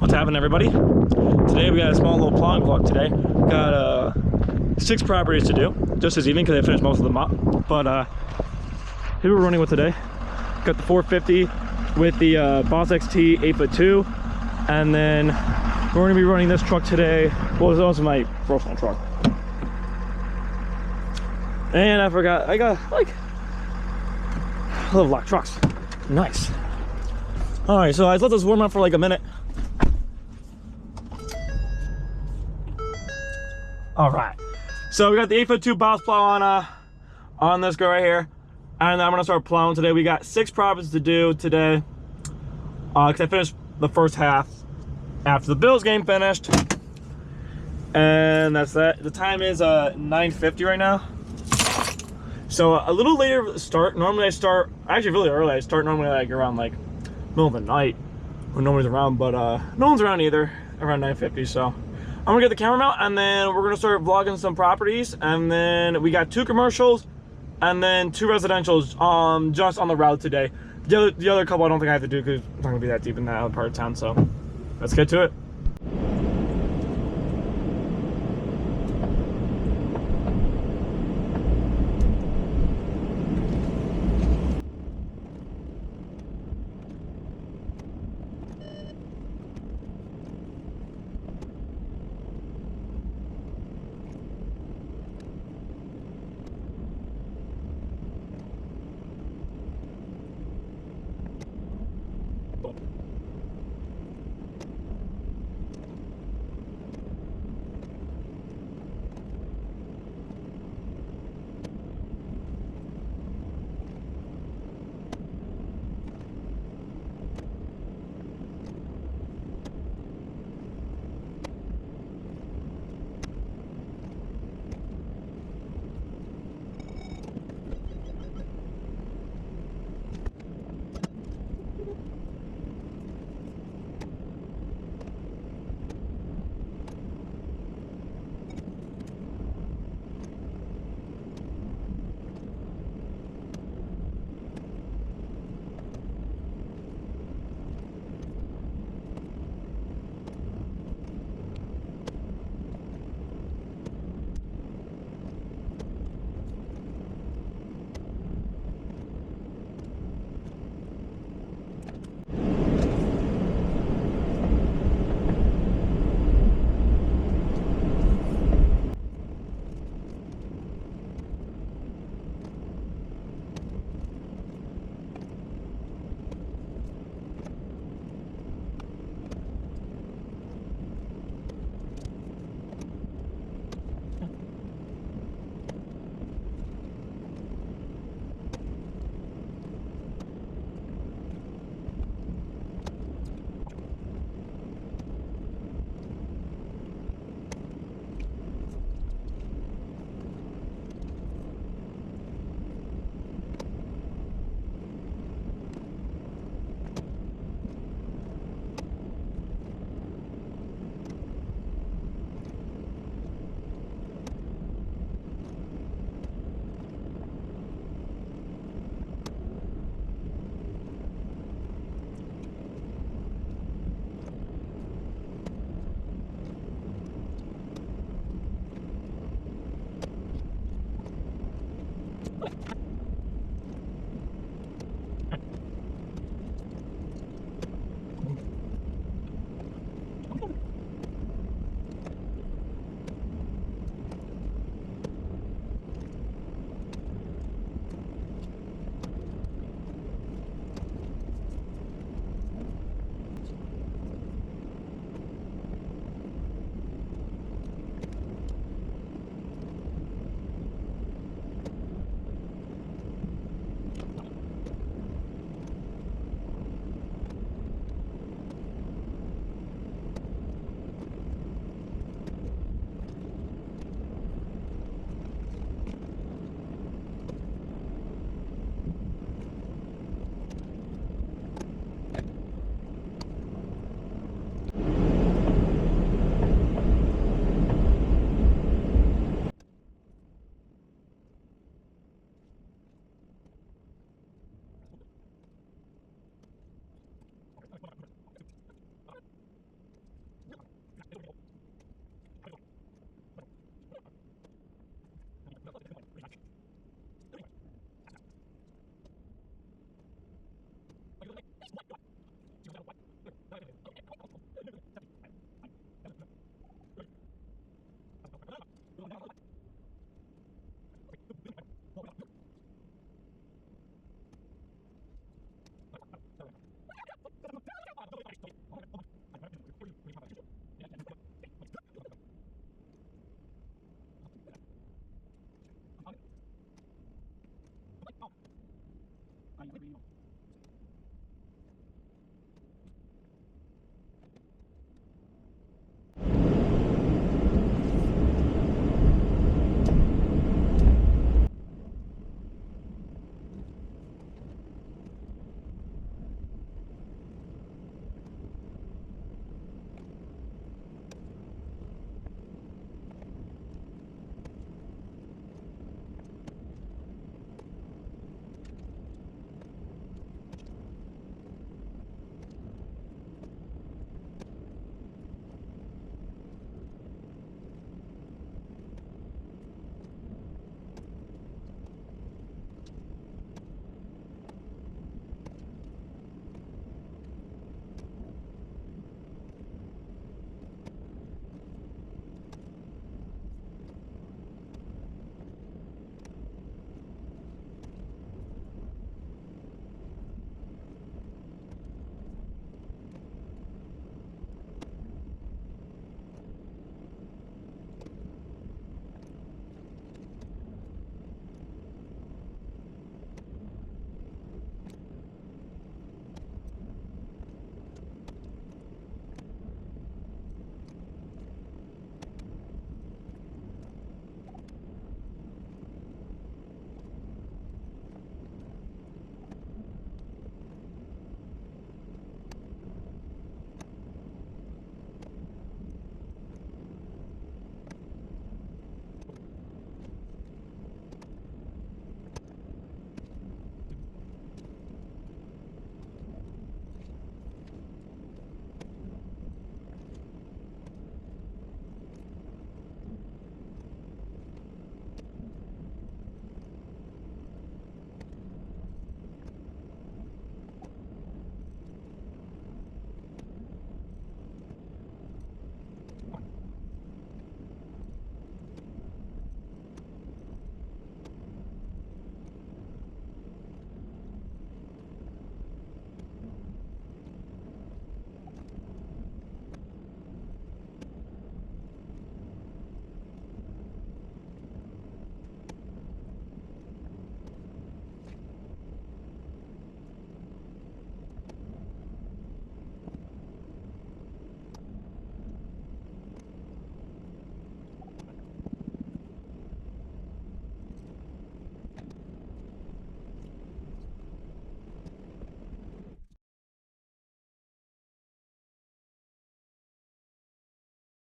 What's happening, everybody? Today we got a small little plowing vlog today. Got 6 properties to do just this evening because I finished most of them up. But here we're running with today. Got the 450 with the Boss XT 8x2, and then we're going to be running this truck today. Well, this is also my personal truck. And I forgot, I got like, I love black trucks. Nice. All right, so let's let this warm up for like a minute. All right, so we got the 8x2 boss plow on this guy right here, and I'm gonna start plowing today. We got 6 properties to do today, because I finished the first half after the Bills game finished, and that's that. The time is 9:50 right now, so a little later start. Normally I start actually really early. I start normally like around like middle of the night when no one's around, but no one's around either around 9:50. So I'm gonna get the camera mount, and then we're gonna start vlogging some properties, and then we got 2 commercials and then 2 residentials just on the route today. The other couple I don't think I have to do because it's not gonna be that deep in that other part of town. So let's get to it.